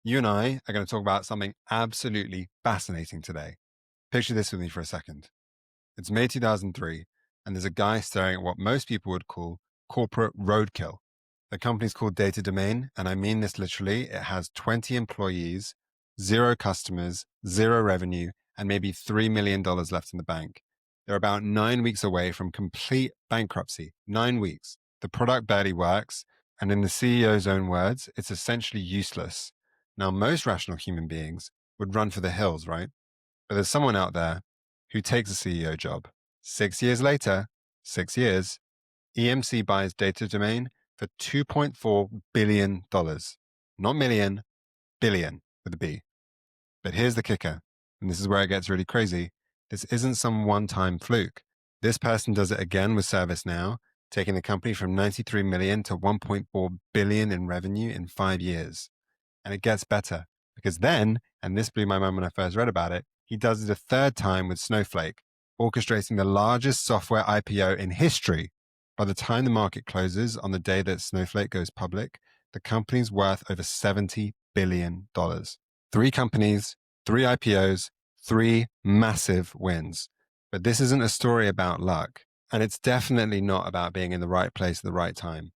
You and I are going to talk about something absolutely fascinating today. Picture this with me for a second. It's May 2003, and there's a guy staring at what most people would call corporate roadkill. The company's called Data Domain, and I mean this literally. It has 20 employees, zero customers, zero revenue, and maybe $3 million left in the bank. They're about 9 weeks away from complete bankruptcy. 9 weeks. The product barely works, and in the CEO's own words, it's essentially useless. Now, most rational human beings would run for the hills, right? But there's someone out there who takes a CEO job. 6 years later, 6 years, EMC buys Data Domain for $2.4 billion. Not million, billion with a B. But here's the kicker, and this is where it gets really crazy. This isn't some one-time fluke. This person does it again with ServiceNow, taking the company from 93 million to 1.4 billion in revenue in 5 years. And it gets better because then, and this blew my mind when I first read about it, he does it a third time with Snowflake, orchestrating the largest software IPO in history. By the time the market closes on the day that Snowflake goes public, the company's worth over $70 billion. 3 companies, 3 IPOs, 3 massive wins. But this isn't a story about luck, and it's definitely not about being in the right place at the right time.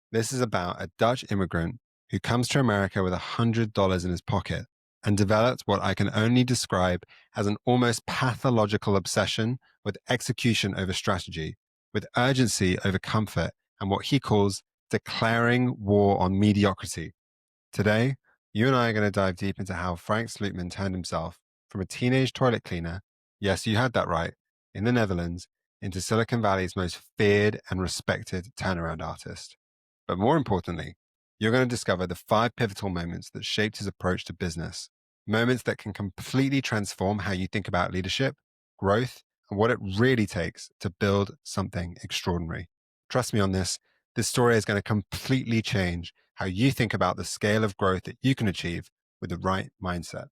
This is about a Dutch immigrant who comes to America with $100 in his pocket and developed what I can only describe as an almost pathological obsession with execution over strategy, with urgency over comfort, and what he calls declaring war on mediocrity. Today, you and I are going to dive deep into how Frank Slootman turned himself from a teenage toilet cleaner, yes, you had that right, in the Netherlands, into Silicon Valley's most feared and respected turnaround artist. But more importantly, you're going to discover the 5 pivotal moments that shaped his approach to business, moments that can completely transform how you think about leadership, growth, and what it really takes to build something extraordinary. Trust me on this story is going to completely change how you think about the scale of growth that you can achieve with the right mindset.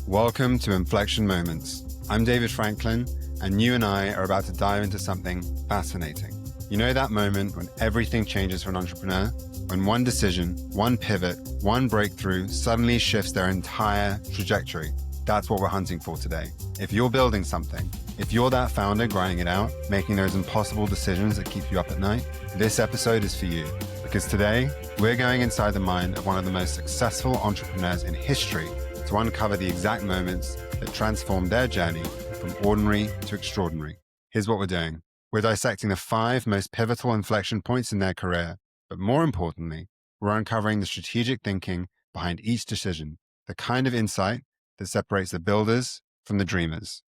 Welcome to Inflection Moments. I'm David Franklin, and you and I are about to dive into something fascinating. You know that moment when everything changes for an entrepreneur? When one decision, one pivot, one breakthrough suddenly shifts their entire trajectory. That's what we're hunting for today. If you're building something, if you're that founder grinding it out, making those impossible decisions that keep you up at night, this episode is for you. Because today, we're going inside the mind of one of the most successful entrepreneurs in history to uncover the exact moments that transformed their journey from ordinary to extraordinary. Here's what we're doing. We're dissecting the 5 most pivotal inflection points in their career, but more importantly, we're uncovering the strategic thinking behind each decision, the kind of insight that separates the builders from the dreamers.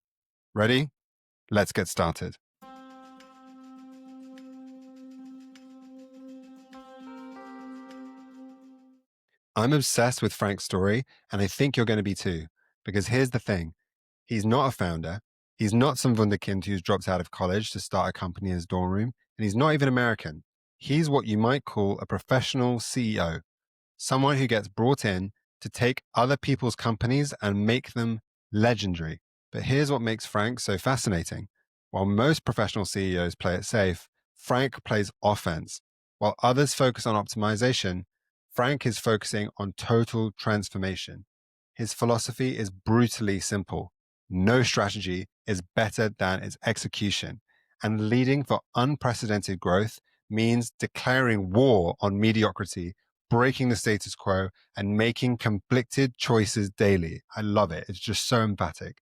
Ready? Let's get started. I'm obsessed with Frank's story, and I think you're going to be too, because here's the thing. He's not a founder. He's not some wunderkind who's dropped out of college to start a company in his dorm room, and he's not even American. He's what you might call a professional CEO, someone who gets brought in to take other people's companies and make them legendary. But here's what makes Frank so fascinating. While most professional CEOs play it safe, Frank plays offense. While others focus on optimization, Frank is focusing on total transformation. His philosophy is brutally simple. No strategy is better than its execution. And leading for unprecedented growth means declaring war on mediocrity, breaking the status quo, and making conflicted choices daily. I love it. It's just so emphatic.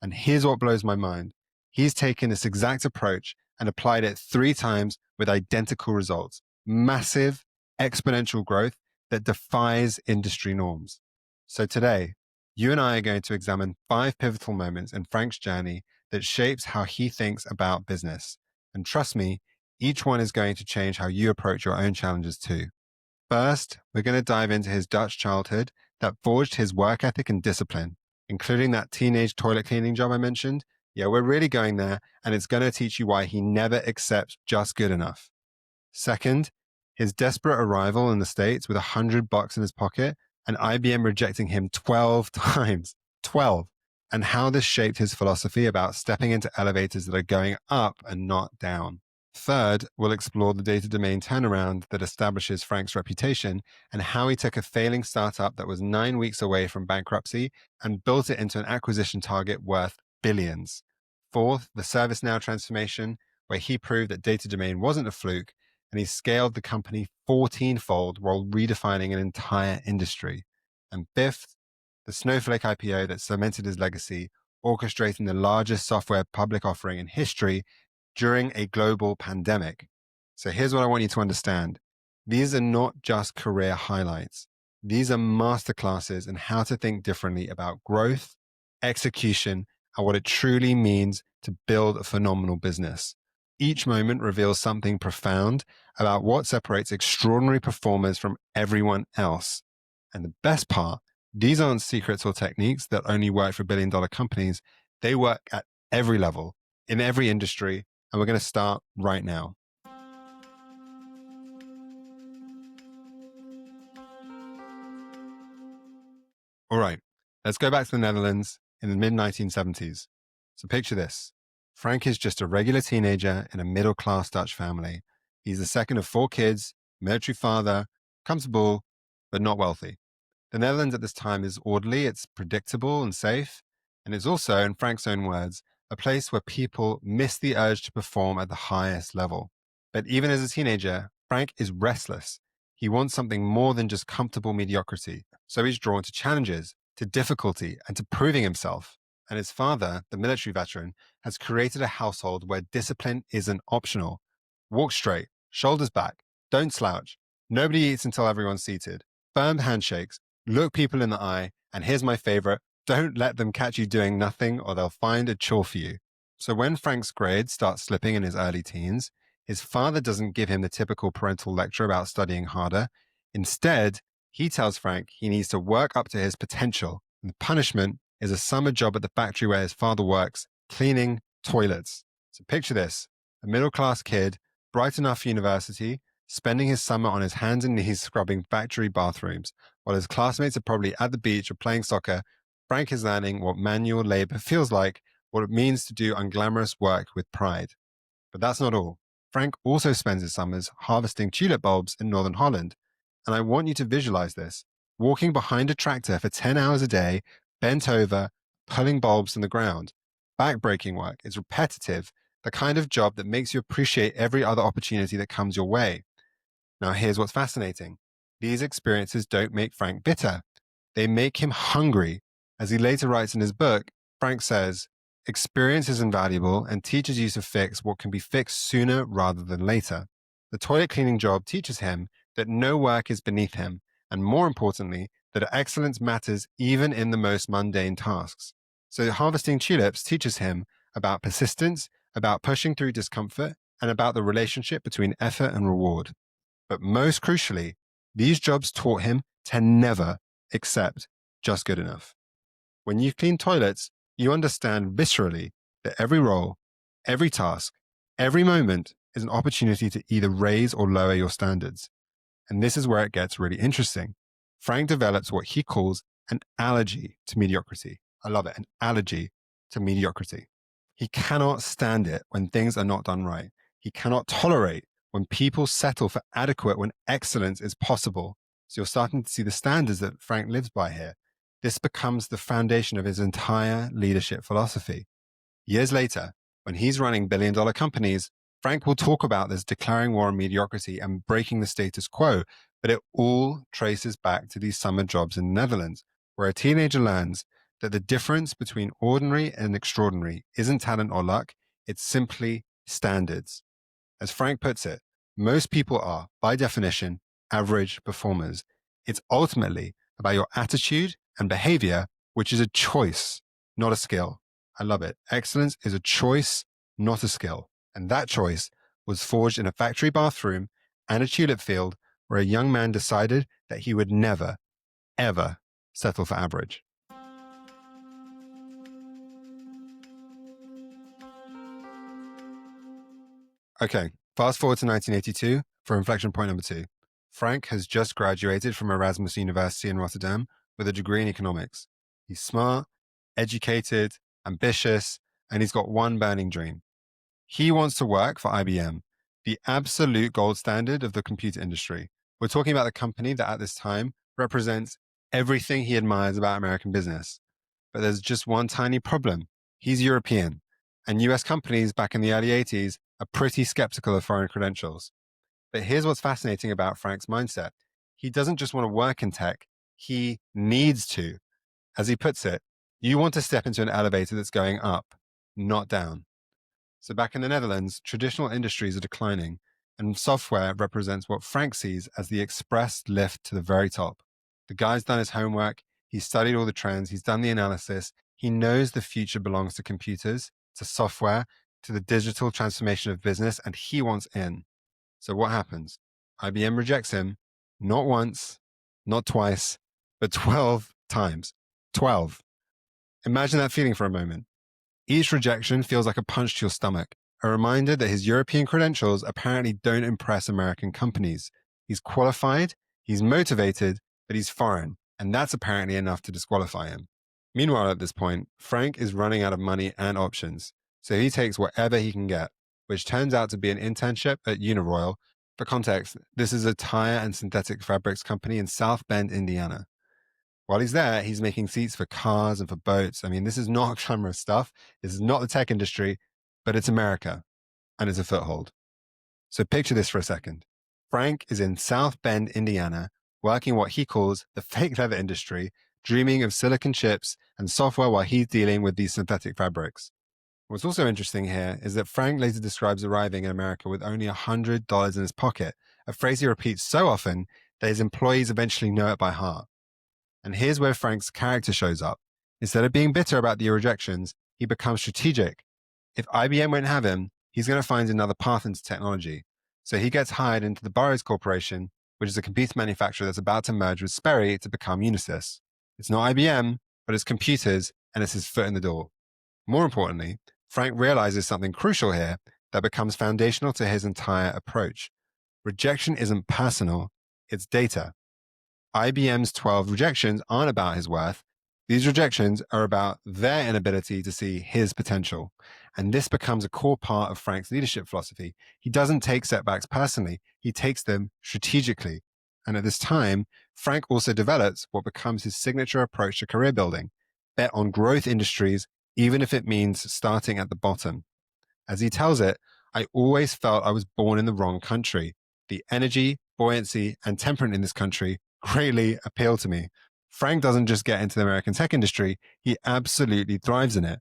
And here's what blows my mind. He's taken this exact approach and applied it 3 times with identical results. Massive exponential growth that defies industry norms. So today, you and I are going to examine 5 pivotal moments in Frank's journey that shapes how he thinks about business. And trust me, each one is going to change how you approach your own challenges too. First, we're going to dive into his Dutch childhood that forged his work ethic and discipline, including that teenage toilet cleaning job I mentioned. Yeah, we're really going there, and it's going to teach you why he never accepts just good enough. Second, his desperate arrival in the States with $100 in his pocket and IBM rejecting him 12 times, 12, and how this shaped his philosophy about stepping into elevators that are going up and not down. Third, we'll explore the data domain turnaround that establishes Frank's reputation and how he took a failing startup that was 9 weeks away from bankruptcy and built it into an acquisition target worth billions. Fourth, the ServiceNow transformation, where he proved that data domain wasn't a fluke and he scaled the company 14-fold while redefining an entire industry. And fifth, the Snowflake IPO that cemented his legacy, orchestrating the largest software public offering in history during a global pandemic. So here's what I want you to understand. These are not just career highlights. These are masterclasses in how to think differently about growth, execution, and what it truly means to build a phenomenal business. Each moment reveals something profound about what separates extraordinary performers from everyone else. And the best part, these aren't secrets or techniques that only work for billion-dollar companies. They work at every level, in every industry, and we're going to start right now. All right, let's go back to the Netherlands in the mid-1970s. So picture this. Frank is just a regular teenager in a middle-class Dutch family. He's the second of 4 kids, military father, comfortable, but not wealthy. The Netherlands at this time is orderly, it's predictable and safe, and it's also, in Frank's own words, a place where people miss the urge to perform at the highest level. But even as a teenager, Frank is restless. He wants something more than just comfortable mediocrity. So he's drawn to challenges, to difficulty, and to proving himself. And his father, the military veteran, has created a household where discipline isn't optional. Walk straight, shoulders back, don't slouch. Nobody eats until everyone's seated. Firm handshakes, look people in the eye, and here's my favorite, don't let them catch you doing nothing or they'll find a chore for you. So when Frank's grades start slipping in his early teens, his father doesn't give him the typical parental lecture about studying harder. Instead, he tells Frank he needs to work up to his potential. And the punishment is a summer job at the factory where his father works, cleaning toilets. So picture this, a middle-class kid, bright enough for university, spending his summer on his hands and knees scrubbing factory bathrooms. While his classmates are probably at the beach or playing soccer, Frank is learning what manual labor feels like, what it means to do unglamorous work with pride. But that's not all. Frank also spends his summers harvesting tulip bulbs in northern Holland. And I want you to visualize this. Walking behind a tractor for 10 hours a day, bent over, pulling bulbs from the ground. Backbreaking work is repetitive, the kind of job that makes you appreciate every other opportunity that comes your way. Now, here's what's fascinating. These experiences don't make Frank bitter. They make him hungry. As he later writes in his book, Frank says, experience is invaluable and teaches you to fix what can be fixed sooner rather than later. The toilet cleaning job teaches him that no work is beneath him, and more importantly, that excellence matters even in the most mundane tasks. So harvesting tulips teaches him about persistence, about pushing through discomfort, and about the relationship between effort and reward. But most crucially, these jobs taught him to never accept just good enough. When you clean toilets, you understand viscerally that every role, every task, every moment is an opportunity to either raise or lower your standards. And this is where it gets really interesting. Frank develops what he calls an allergy to mediocrity. I love it, an allergy to mediocrity. He cannot stand it when things are not done right. He cannot tolerate when people settle for adequate when excellence is possible. So you're starting to see the standards that Frank lives by here. This becomes the foundation of his entire leadership philosophy. Years later, when he's running billion-dollar companies, Frank will talk about this declaring war on mediocrity and breaking the status quo, but it all traces back to these summer jobs in the Netherlands, where a teenager learns that the difference between ordinary and extraordinary isn't talent or luck, it's simply standards. As Frank puts it, most people are, by definition, average performers. It's ultimately about your attitude and behavior, which is a choice, not a skill. I love it. Excellence is a choice, not a skill. And that choice was forged in a factory bathroom and a tulip field where a young man decided that he would never, ever settle for average. Okay, fast forward to 1982 for inflection point number 2. Frank has just graduated from Erasmus University in Rotterdam with a degree in economics. He's smart, educated, ambitious, and he's got one burning dream. He wants to work for IBM, the absolute gold standard of the computer industry. We're talking about the company that at this time represents everything he admires about American business. But there's just one tiny problem. He's European, and US companies back in the early 80s are pretty skeptical of foreign credentials. But here's what's fascinating about Frank's mindset. He doesn't just want to work in tech, he needs to. As he puts it, you want to step into an elevator that's going up, not down. So back in the Netherlands, traditional industries are declining, and software represents what Frank sees as the express lift to the very top. The guy's done his homework, he's studied all the trends, he's done the analysis, he knows the future belongs to computers, to software, to the digital transformation of business, and he wants in. So what happens? IBM rejects him, not once, not twice, but 12 times. 12. Imagine that feeling for a moment. Each rejection feels like a punch to your stomach, a reminder that his European credentials apparently don't impress American companies. He's qualified, he's motivated, but he's foreign, and that's apparently enough to disqualify him. Meanwhile, at this point, Frank is running out of money and options, so he takes whatever he can get, which turns out to be an internship at Uniroyal. For context, this is a tire and synthetic fabrics company in South Bend, Indiana. While he's there, he's making seats for cars and for boats. I mean, this is not glamorous stuff. This is not the tech industry, but it's America, and it's a foothold. So picture this for a second. Frank is in South Bend, Indiana, working what he calls the fake leather industry, dreaming of silicon chips and software while he's dealing with these synthetic fabrics. What's also interesting here is that Frank later describes arriving in America with only $100 in his pocket, a phrase he repeats so often that his employees eventually know it by heart. And here's where Frank's character shows up. Instead of being bitter about the rejections, he becomes strategic. If IBM won't have him, he's going to find another path into technology. So he gets hired into the Burroughs Corporation, which is a computer manufacturer that's about to merge with Sperry to become Unisys. It's not IBM, but it's computers, and it's his foot in the door. More importantly, Frank realizes something crucial here that becomes foundational to his entire approach. Rejection isn't personal, it's data. IBM's 12 rejections aren't about his worth. These rejections are about their inability to see his potential. And this becomes a core part of Frank's leadership philosophy. He doesn't take setbacks personally, he takes them strategically. And at this time, Frank also develops what becomes his signature approach to career building: bet on growth industries, even if it means starting at the bottom. As he tells it, I always felt I was born in the wrong country. The energy, buoyancy, and temperament in this country greatly appeal to me. Frank doesn't just get into the American tech industry, he absolutely thrives in it.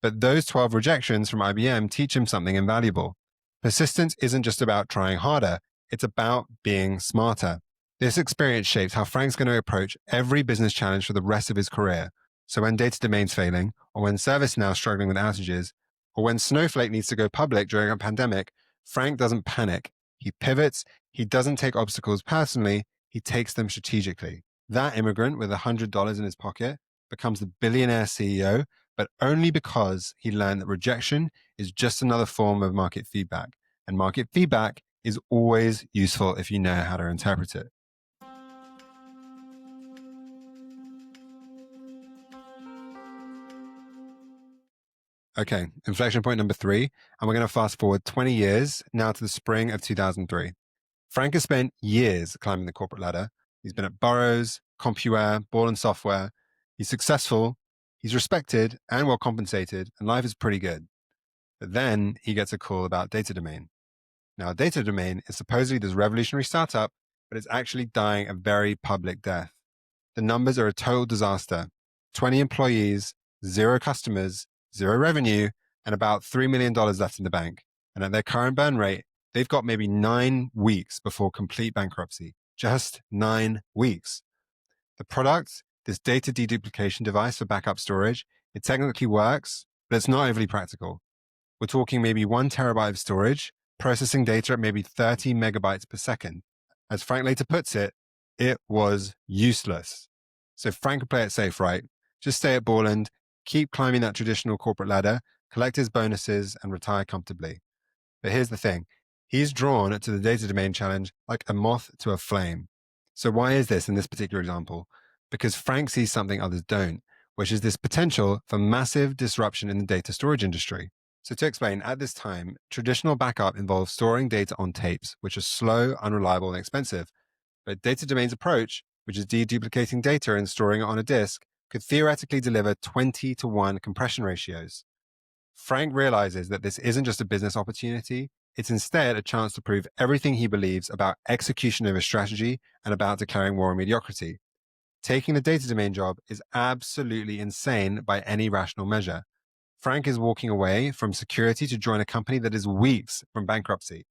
But those 12 rejections from IBM teach him something invaluable. Persistence isn't just about trying harder, it's about being smarter. This experience shapes how Frank's going to approach every business challenge for the rest of his career. So when data domain's failing, or when ServiceNow is struggling with outages, or when Snowflake needs to go public during a pandemic, Frank doesn't panic. He pivots, he doesn't take obstacles personally, he takes them strategically. That immigrant with $100 in his pocket becomes the billionaire CEO, but only because he learned that rejection is just another form of market feedback. And market feedback is always useful if you know how to interpret it. Okay, inflection point number 3, and we're going to fast forward 20 years now to the spring of 2003. Frank has spent years climbing the corporate ladder. He's been at Burroughs, CompuWare, Ball and Software. He's successful, he's respected and well compensated, and life is pretty good. But then he gets a call about Data Domain. Now, Data Domain is supposedly this revolutionary startup, but it's actually dying a very public death. The numbers are a total disaster. 20 employees, 0 customers, 0 revenue, and about $3 million left in the bank. And at their current burn rate, they've got maybe 9 weeks before complete bankruptcy. Just 9 weeks. The product, this data deduplication device for backup storage, it technically works, but it's not overly practical. We're talking maybe 1 terabyte of storage, processing data at maybe 30 megabytes per second. As Frank later puts it, it was useless. So Frank could play it safe, right? Just stay at Borland, keep climbing that traditional corporate ladder, collect his bonuses, and retire comfortably. But here's the thing. He's drawn to the Data Domain challenge like a moth to a flame. So why is this in this particular example? Because Frank sees something others don't, which is this potential for massive disruption in the data storage industry. So to explain, at this time, traditional backup involves storing data on tapes, which are slow, unreliable, and expensive. But Data Domain's approach, which is deduplicating data and storing it on a disk, could theoretically deliver 20-to-1 compression ratios. Frank realizes that this isn't just a business opportunity, it's instead a chance to prove everything he believes about execution of his strategy and about declaring war on mediocrity. Taking the data domain job is absolutely insane by any rational measure. Frank is walking away from security to join a company that is weeks from bankruptcy.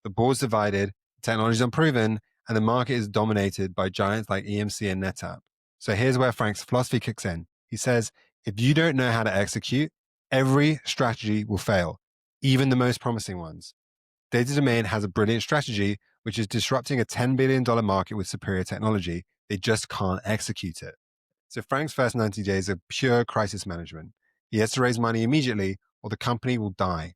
The board's divided, the technology is unproven, and the market is dominated by giants like EMC and NetApp. So here's where Frank's philosophy kicks in. He says, if you don't know how to execute, every strategy will fail, even the most promising ones. Data Domain has a brilliant strategy, which is disrupting a $10 billion market with superior technology. They just can't execute it. So Frank's first 90 days are pure crisis management. He has to raise money immediately or the company will die.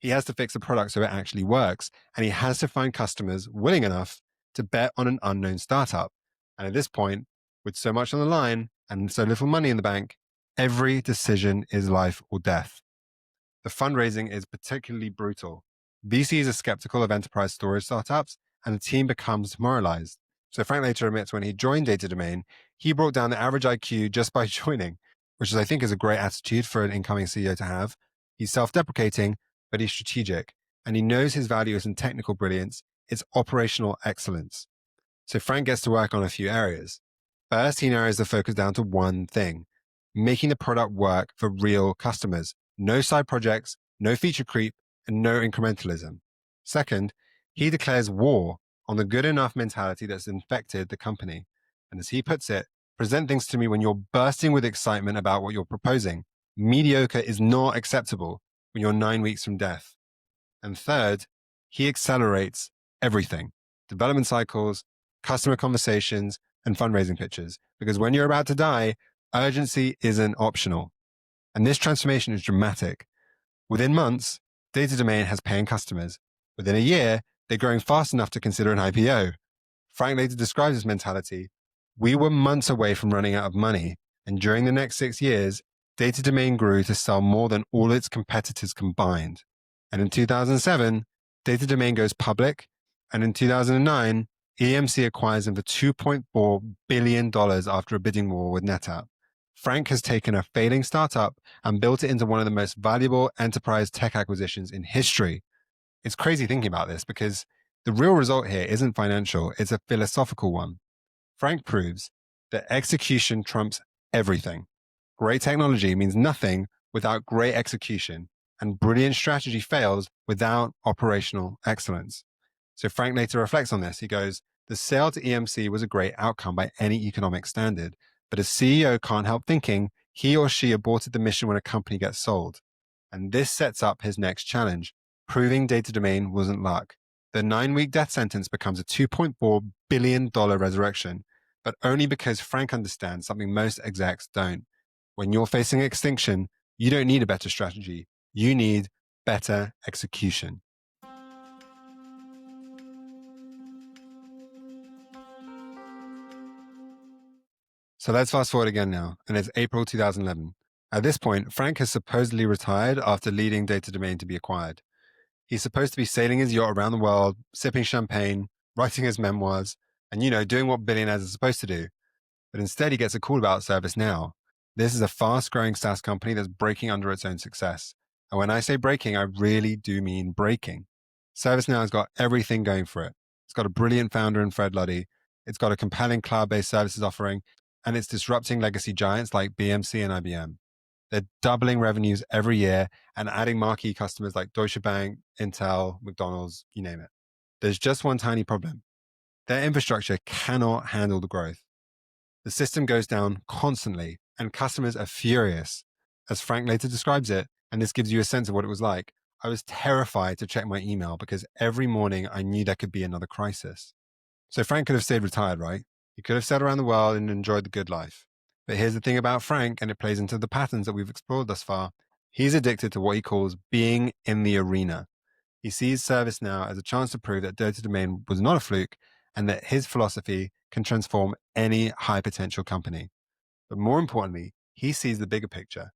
He has to fix the product so it actually works, and he has to find customers willing enough to bet on an unknown startup. And at this point, with so much on the line and so little money in the bank, every decision is life or death. The fundraising is particularly brutal. VCs are skeptical of enterprise storage startups, and the team becomes demoralized. So Frank later admits when he joined Data Domain, he brought down the average IQ just by joining, which I think is a great attitude for an incoming CEO to have. He's self-deprecating, but he's strategic, and he knows his value isn't technical brilliance, it's operational excellence. So Frank gets to work on a few areas. First, he narrows the focus down to one thing, making the product work for real customers. No side projects, no feature creep, and no incrementalism. Second, he declares war on the good enough mentality that's infected the company. And as he puts it, present things to me when you're bursting with excitement about what you're proposing. Mediocre is not acceptable when you're 9 weeks from death. And third, he accelerates everything, development cycles, customer conversations, and fundraising pitches. Because when you're about to die, urgency isn't optional. And this transformation is dramatic. Within months, Data Domain has paying customers. Within a year, they're growing fast enough to consider an IPO. Frank later describes this mentality. We were months away from running out of money, and during the next 6 years, Data Domain grew to sell more than all its competitors combined. And in 2007, Data Domain goes public, and in 2009, EMC acquires them for $2.4 billion after a bidding war with NetApp. Frank has taken a failing startup and built it into one of the most valuable enterprise tech acquisitions in history. It's crazy thinking about this because the real result here isn't financial, it's a philosophical one. Frank proves that execution trumps everything. Great technology means nothing without great execution, and brilliant strategy fails without operational excellence. So Frank later reflects on this. He goes, the sale to EMC was a great outcome by any economic standard, but a CEO can't help thinking he or she aborted the mission when a company gets sold. And this sets up his next challenge, proving Data Domain wasn't luck. The 9-week death sentence becomes a $2.4 billion resurrection, but only because Frank understands something most execs don't. When you're facing extinction, you don't need a better strategy. You need better execution. So let's fast forward again now, and it's April 2011. At this point, Frank has supposedly retired after leading Data Domain to be acquired. He's supposed to be sailing his yacht around the world, sipping champagne, writing his memoirs, and, doing what billionaires are supposed to do. But instead, he gets a call about ServiceNow. This is a fast-growing SaaS company that's breaking under its own success. And when I say breaking, I really do mean breaking. ServiceNow has got everything going for it. It's got a brilliant founder in Fred Luddy. It's got a compelling cloud-based services offering, and it's disrupting legacy giants like BMC and IBM. They're doubling revenues every year and adding marquee customers like Deutsche Bank, Intel, McDonald's, you name it. There's just one tiny problem. Their infrastructure cannot handle the growth. The system goes down constantly, and customers are furious. As Frank later describes it, and this gives you a sense of what it was like, I was terrified to check my email because every morning I knew there could be another crisis. So Frank could have stayed retired, right? He could have sat around the world and enjoyed the good life. But here's the thing about Frank, and it plays into the patterns that we've explored thus far. He's addicted to what he calls being in the arena. He sees ServiceNow as a chance to prove that Data Domain was not a fluke and that his philosophy can transform any high potential company. But more importantly, he sees the bigger picture.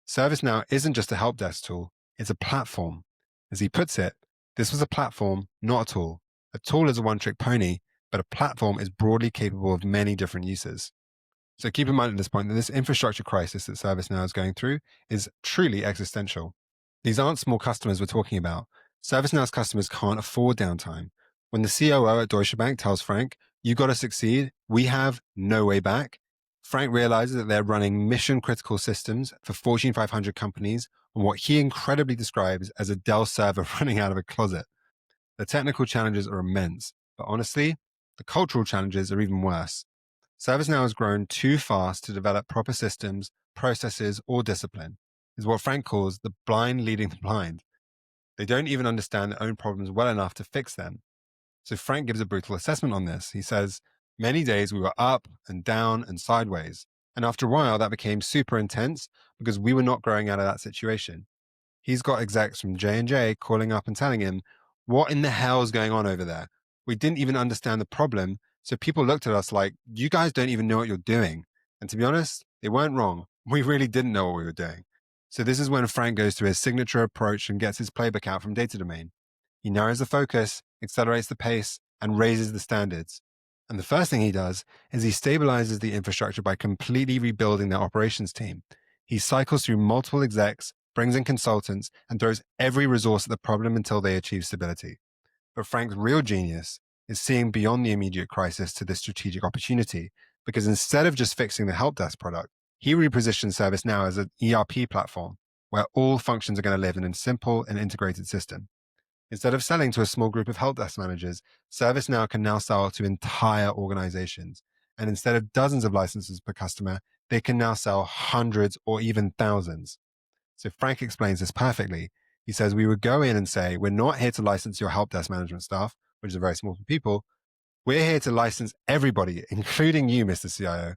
ServiceNow isn't just a help desk tool, It's a platform. As he puts it, this was a platform, not a tool. A tool is a one-trick pony, but a platform is broadly capable of many different uses. So keep in mind at this point that this infrastructure crisis that ServiceNow is going through is truly existential. These aren't small customers we're talking about. ServiceNow's customers can't afford downtime. When the COO at Deutsche Bank tells Frank, you got to succeed, we have no way back, Frank realizes that they're running mission critical systems for Fortune 500 companies on what he incredibly describes as a Dell server running out of a closet. The technical challenges are immense, but honestly, the cultural challenges are even worse. ServiceNow has grown too fast to develop proper systems, processes, or discipline, is what Frank calls the blind leading the blind. They don't even understand their own problems well enough to fix them. So Frank gives a brutal assessment on this. He says, many days we were up and down and sideways. And after a while, that became super intense because we were not growing out of that situation. He's got execs from J&J calling up and telling him, what in the hell is going on over there? We didn't even understand the problem. So people looked at us like, you guys don't even know what you're doing. And to be honest, they weren't wrong. We really didn't know what we were doing. So this is when Frank goes through his signature approach and gets his playbook out from data domain. He narrows the focus, accelerates the pace, and raises the standards. And the first thing he does is he stabilizes the infrastructure by completely rebuilding their operations team. He cycles through multiple execs, brings in consultants, and throws every resource at the problem until they achieve stability. But Frank's real genius is seeing beyond the immediate crisis to this strategic opportunity, because instead of just fixing the help desk product, he repositions ServiceNow as an ERP platform where all functions are going to live in a simple and integrated system. Instead of selling to a small group of help desk managers, ServiceNow can now sell to entire organizations. And instead of dozens of licenses per customer, they can now sell hundreds or even thousands. So Frank explains this perfectly. He says, we would go in and say, we're not here to license your help desk management staff, which is a very small group of people. We're here to license everybody, including you, Mr. CIO.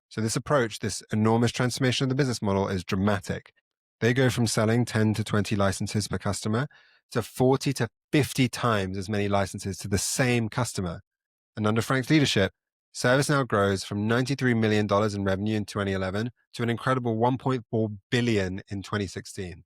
So this approach, this enormous transformation of the business model is dramatic. They go from selling 10 to 20 licenses per customer to 40 to 50 times as many licenses to the same customer. And under Frank's leadership, ServiceNow grows from $93 million in revenue in 2011 to an incredible $1.4 billion in 2016.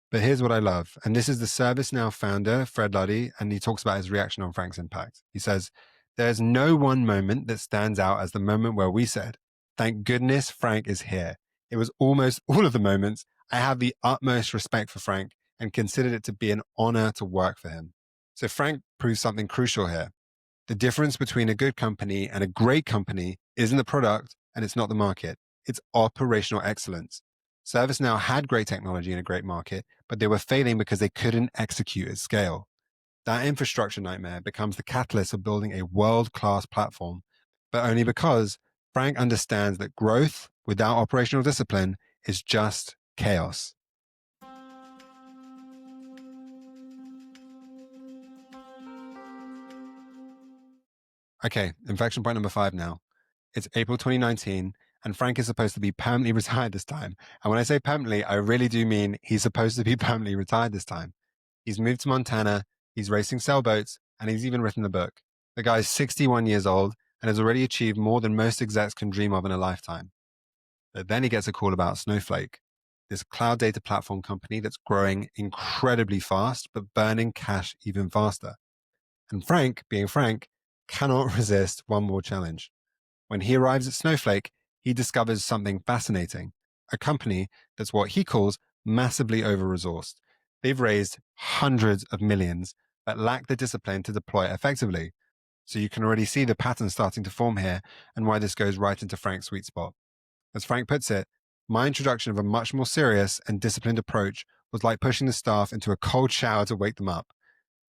But here's what I love. And this is the ServiceNow founder, Fred Luddy, and he talks about his reaction on Frank's impact. He says, there's no one moment that stands out as the moment where we said, thank goodness Frank is here. It was almost all of the moments. I have the utmost respect for Frank and considered it to be an honor to work for him. So Frank proves something crucial here. The difference between a good company and a great company isn't the product and it's not the market. It's operational excellence. ServiceNow had great technology and a great market, but they were failing because they couldn't execute at scale. That infrastructure nightmare becomes the catalyst of building a world-class platform, but only because Frank understands that growth without operational discipline is just chaos. Okay, inflection point number 5 now. It's April 2019, and Frank is supposed to be permanently retired this time. And when I say permanently, I really do mean he's supposed to be permanently retired this time. He's moved to Montana, he's racing sailboats, and he's even written a book. The guy's 61 years old and has already achieved more than most execs can dream of in a lifetime. But then he gets a call about Snowflake, this cloud data platform company that's growing incredibly fast, but burning cash even faster. And Frank, being Frank, cannot resist one more challenge. When he arrives at Snowflake, he discovers something fascinating, a company that's what he calls massively over-resourced. They've raised hundreds of millions, but lack the discipline to deploy it effectively. So you can already see the pattern starting to form here and why this goes right into Frank's sweet spot. As Frank puts it, my introduction of a much more serious and disciplined approach was like pushing the staff into a cold shower to wake them up.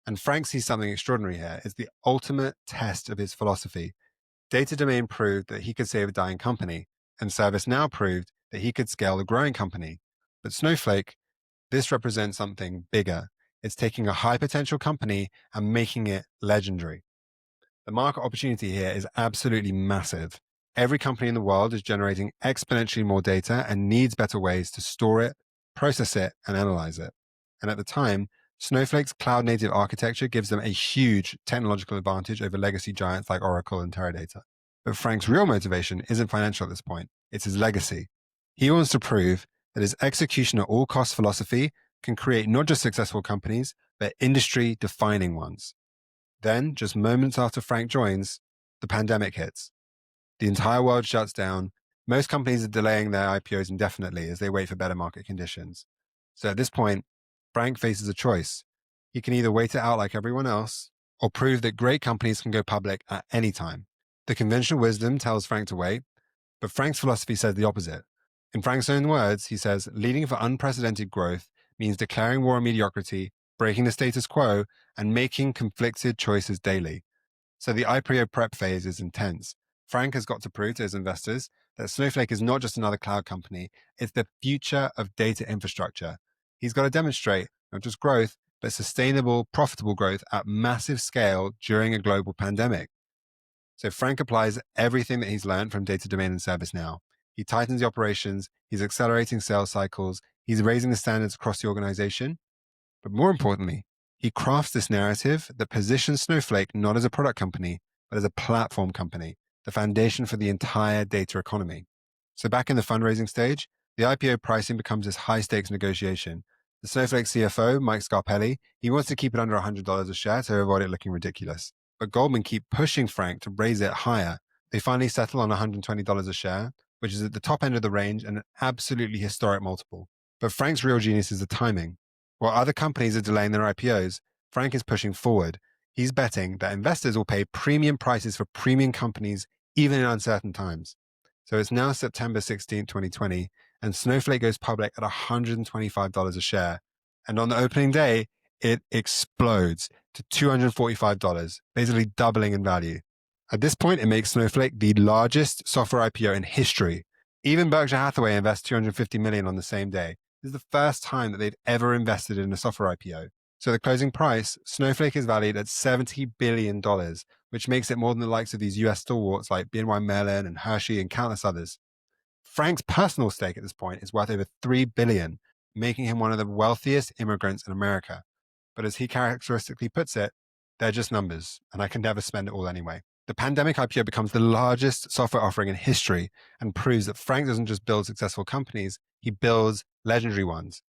And Frank sees something extraordinary here. It's the ultimate test of his philosophy. Data domain proved that he could save a dying company, and ServiceNow proved that he could scale a growing company. But Snowflake, this represents something bigger. It's taking a high potential company and making it legendary. The market opportunity here is absolutely massive. Every company in the world is generating exponentially more data and needs better ways to store it, process it, and analyze it. And at the time, Snowflake's cloud-native architecture gives them a huge technological advantage over legacy giants like Oracle and Teradata. But Frank's real motivation isn't financial at this point. It's his legacy. He wants to prove that his execution at all costs philosophy can create not just successful companies, but industry-defining ones. Then, just moments after Frank joins, the pandemic hits. The entire world shuts down. Most companies are delaying their IPOs indefinitely as they wait for better market conditions. So at this point, Frank faces a choice. He can either wait it out like everyone else, or prove that great companies can go public at any time. The conventional wisdom tells Frank to wait, but Frank's philosophy says the opposite. In Frank's own words, he says, leading for unprecedented growth means declaring war on mediocrity, breaking the status quo, and making conflicted choices daily. So the IPO prep phase is intense. Frank has got to prove to his investors that Snowflake is not just another cloud company, it's the future of data infrastructure. He's got to demonstrate not just growth, but sustainable, profitable growth at massive scale during a global pandemic. So Frank applies everything that he's learned from Data Domain and ServiceNow. He tightens the operations, he's accelerating sales cycles, he's raising the standards across the organization. But more importantly, he crafts this narrative that positions Snowflake not as a product company, but as a platform company, the foundation for the entire data economy. So back in the fundraising stage, the IPO pricing becomes this high-stakes negotiation. The Snowflake CFO, Mike Scarpelli, he wants to keep it under $100 a share to avoid it looking ridiculous. But Goldman keep pushing Frank to raise it higher. They finally settle on $120 a share, which is at the top end of the range and an absolutely historic multiple. But Frank's real genius is the timing. While other companies are delaying their IPOs, Frank is pushing forward. He's betting that investors will pay premium prices for premium companies even in uncertain times. So it's now September 16, 2020, and Snowflake goes public at $125 a share. And on the opening day, it explodes to $245, basically doubling in value. At this point, it makes Snowflake the largest software IPO in history. Even Berkshire Hathaway invests $250 million on the same day. This is the first time that they've ever invested in a software IPO. So the closing price, Snowflake is valued at $70 billion, which makes it more than the likes of these US stalwarts like BNY Mellon and Hershey and countless others. Frank's personal stake at this point is worth over $3 billion, making him one of the wealthiest immigrants in America. But as he characteristically puts it, they're just numbers, and I can never spend it all anyway. The pandemic IPO becomes the largest software offering in history and proves that Frank doesn't just build successful companies, he builds legendary ones.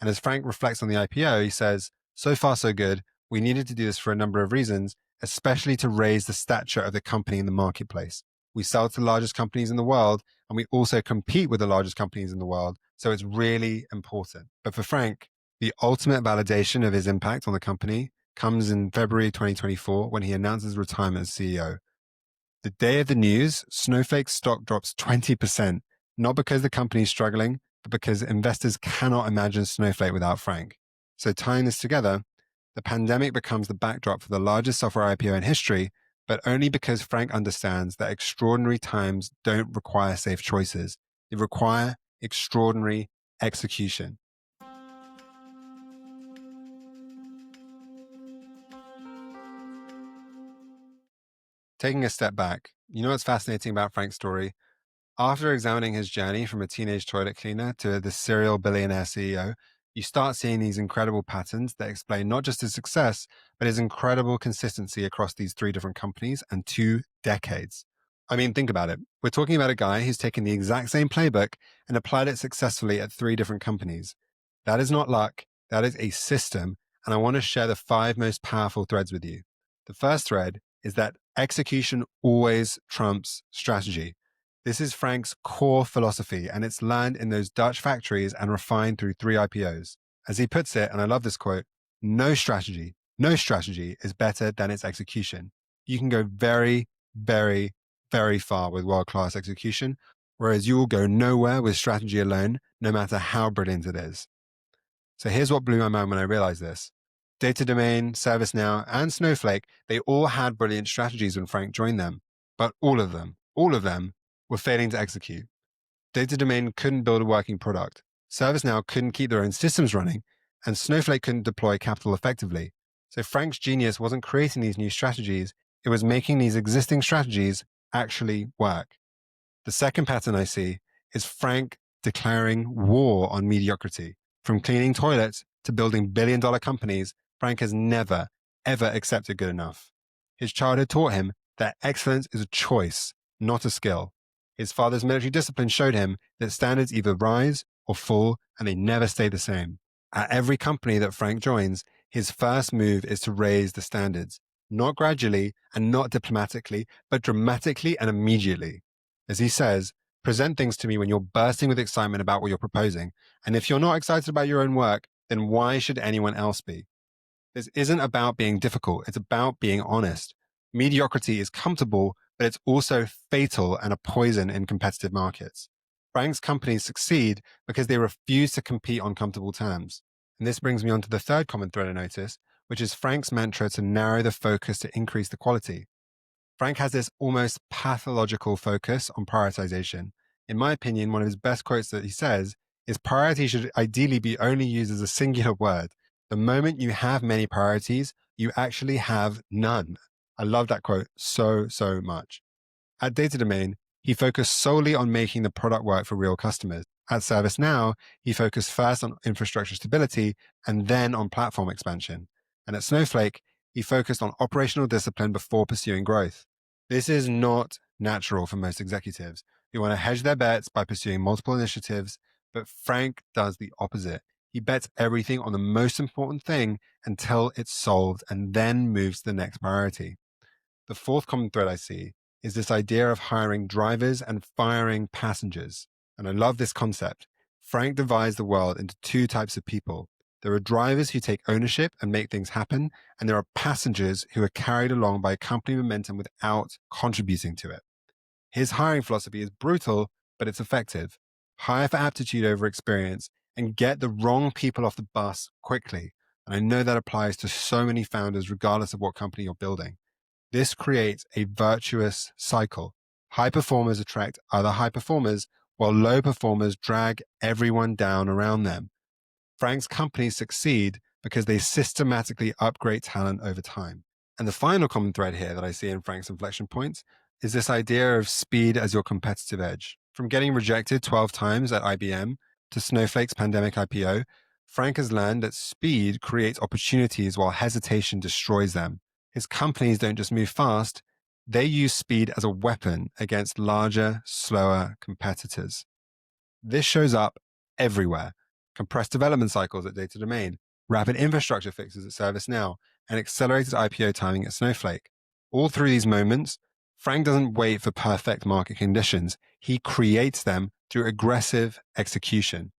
And as Frank reflects on the IPO, he says, so far so good. We needed to do this for a number of reasons, especially to raise the stature of the company in the marketplace. We sell to the largest companies in the world, and we also compete with the largest companies in the world. So it's really important. But for Frank, the ultimate validation of his impact on the company comes in February 2024 when he announces retirement as CEO. The day of the news, Snowflake's stock drops 20%, not because the company is struggling, but because investors cannot imagine Snowflake without Frank. So tying this together, the pandemic becomes the backdrop for the largest software IPO in history, but only because Frank understands that extraordinary times don't require safe choices. They require extraordinary execution. Taking a step back, you know what's fascinating about Frank's story? After examining his journey from a teenage toilet cleaner to the serial billionaire CEO, you start seeing these incredible patterns that explain not just his success, but his incredible consistency across these 3 different companies and 2 decades. I mean, think about it. We're talking about a guy who's taken the exact same playbook and applied it successfully at 3 different companies. That is not luck. That is a system. And I want to share the 5 most powerful threads with you. The first thread is that execution always trumps strategy. This is Frank's core philosophy, and it's learned in those Dutch factories and refined through 3 IPOs. As he puts it, and I love this quote, no strategy is better than its execution. You can go very, very, very far with world-class execution, whereas you will go nowhere with strategy alone, no matter how brilliant it is. So here's what blew my mind when I realized this. Data Domain, ServiceNow, and Snowflake, they all had brilliant strategies when Frank joined them, but all of them were failing to execute. Data Domain couldn't build a working product. ServiceNow couldn't keep their own systems running, and Snowflake couldn't deploy capital effectively. So Frank's genius wasn't creating these new strategies, it was making these existing strategies actually work. The second pattern I see is Frank declaring war on mediocrity. From cleaning toilets to building billion-dollar companies, Frank has never, ever accepted good enough. His childhood taught him that excellence is a choice, not a skill. His father's military discipline showed him that standards either rise or fall, and they never stay the same. At every company that Frank joins, his first move is to raise the standards, not gradually and not diplomatically, but dramatically and immediately. As he says, present things to me when you're bursting with excitement about what you're proposing. And if you're not excited about your own work, then why should anyone else be? This isn't about being difficult. It's about being honest. Mediocrity is comfortable, but it's also fatal and a poison in competitive markets. Frank's companies succeed because they refuse to compete on comfortable terms. And this brings me on to the third common thread I notice, which is Frank's mantra to narrow the focus to increase the quality. Frank has this almost pathological focus on prioritization. In my opinion, one of his best quotes that he says is priority should ideally be only used as a singular word. The moment you have many priorities, you actually have none. I love that quote so much. At Data Domain, he focused solely on making the product work for real customers. At ServiceNow, he focused first on infrastructure stability and then on platform expansion. And at Snowflake, he focused on operational discipline before pursuing growth. This is not natural for most executives who want to hedge their bets by pursuing multiple initiatives, but Frank does the opposite. He bets everything on the most important thing until it's solved and then moves to the next priority. The fourth common thread I see is this idea of hiring drivers and firing passengers. And I love this concept. Frank divides the world into two types of people. There are drivers who take ownership and make things happen, and there are passengers who are carried along by company momentum without contributing to it. His hiring philosophy is brutal, but it's effective. Hire for aptitude over experience and get the wrong people off the bus quickly. And I know that applies to so many founders, regardless of what company you're building. This creates a virtuous cycle. High performers attract other high performers, while low performers drag everyone down around them. Frank's companies succeed because they systematically upgrade talent over time. And the final common thread here that I see in Frank's inflection points is this idea of speed as your competitive edge. From getting rejected 12 times at IBM to Snowflake's pandemic IPO, Frank has learned that speed creates opportunities while hesitation destroys them. His companies don't just move fast, they use speed as a weapon against larger, slower competitors. This shows up everywhere. Compressed development cycles at Data Domain, rapid infrastructure fixes at ServiceNow, and accelerated IPO timing at Snowflake. All through these moments, Frank doesn't wait for perfect market conditions. He creates them through aggressive execution.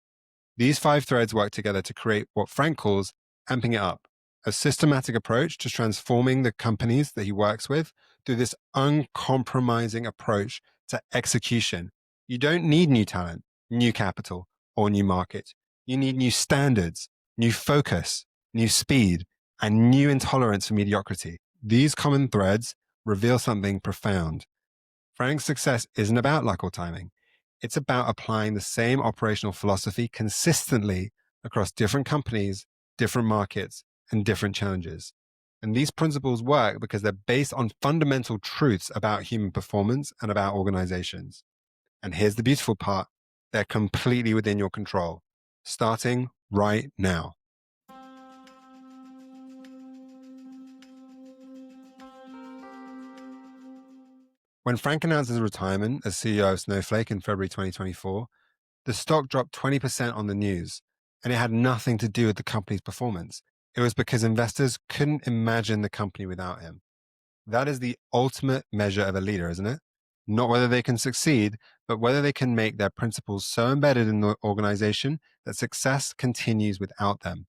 These 5 threads work together to create what Frank calls amping it up, a systematic approach to transforming the companies that he works with through this uncompromising approach to execution. You don't need new talent, new capital, or new market. You need new standards, new focus, new speed, and new intolerance for mediocrity. These common threads reveal something profound. Frank's success isn't about luck or timing. It's about applying the same operational philosophy consistently across different companies, different markets, and different challenges. And these principles work because they're based on fundamental truths about human performance and about organizations. And here's the beautiful part. They're completely within your control, starting right now. When Frank announced his retirement as CEO of Snowflake in February 2024, the stock dropped 20% on the news, and it had nothing to do with the company's performance. It was because investors couldn't imagine the company without him. That is the ultimate measure of a leader, isn't it? Not whether they can succeed, but whether they can make their principles so embedded in the organization that success continues without them.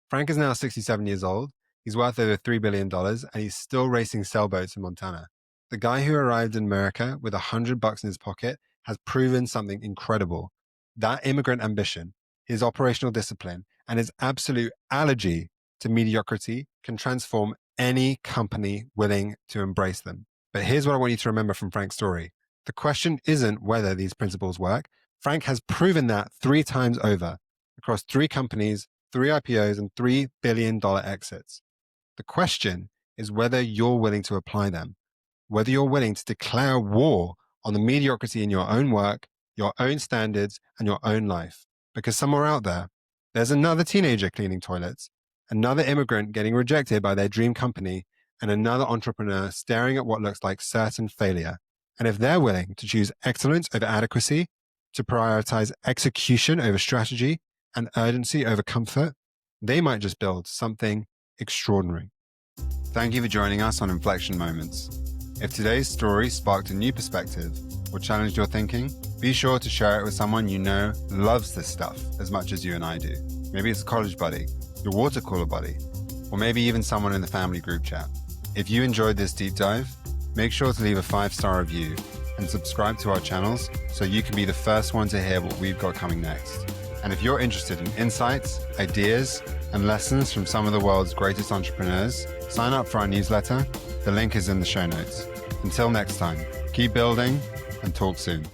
Frank is now 67 years old. He's worth over $3 billion, and he's still racing sailboats in Montana. The guy who arrived in America with $100 in his pocket has proven something incredible. That immigrant ambition, his operational discipline, and his absolute allergy to mediocrity can transform any company willing to embrace them. But here's what I want you to remember from Frank's story. The question isn't whether these principles work. Frank has proven that 3 times over across 3 companies, 3 IPOs, and $3 billion exits. The question is whether you're willing to apply them, whether you're willing to declare war on the mediocrity in your own work, your own standards, and your own life. Because somewhere out there, there's another teenager cleaning toilets, another immigrant getting rejected by their dream company, and another entrepreneur staring at what looks like certain failure. And if they're willing to choose excellence over adequacy, to prioritize execution over strategy, and urgency over comfort, they might just build something extraordinary. Thank you for joining us on Inflection Moments. If today's story sparked a new perspective or challenged your thinking, be sure to share it with someone you know loves this stuff as much as you and I do. Maybe it's a college buddy, your water cooler buddy, or maybe even someone in the family group chat. If you enjoyed this deep dive, make sure to leave a 5-star review and subscribe to our channels so you can be the first one to hear what we've got coming next. And if you're interested in insights, ideas, and lessons from some of the world's greatest entrepreneurs, sign up for our newsletter. The link is in the show notes. Until next time, keep building and talk soon.